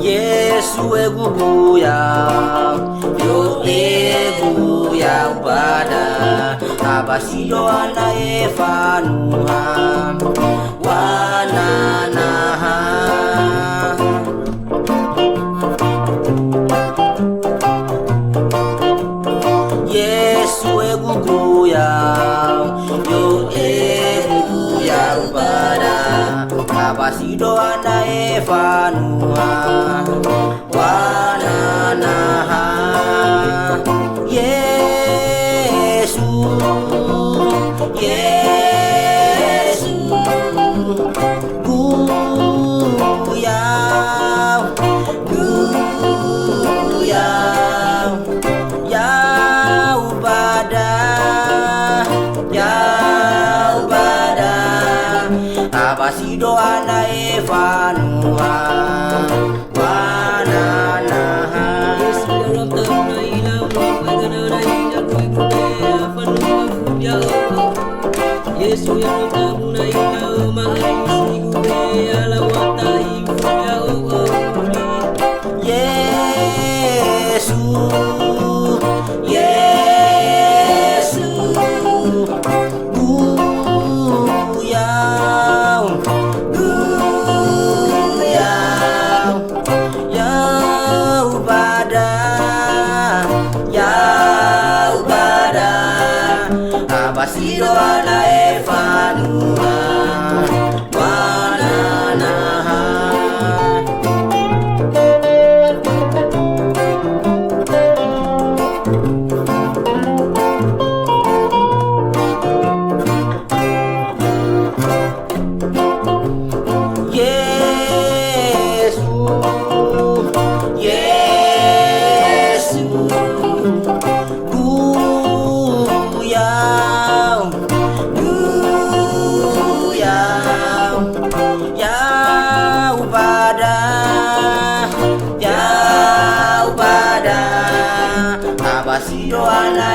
Yesu eguguya, yo eguya ubada, abasido ana efanuha, wananaha. Yesu eguguya, yo eguya ubada, abasido ana efanuha, wananaha. Yesu, Yesu, guya, guya, ya ubada, ya ubada, abasido ana efanuha, wananaha. Yesu ya Rabbuna ila maisi gube ala watai ya Yesu, Yesu, guya, guya, ya ubada, ya ubada, abasido ana efanuha, wananaha. Yesu, Yesu, guya, guya, ya ubada, ya ubada, abasido ana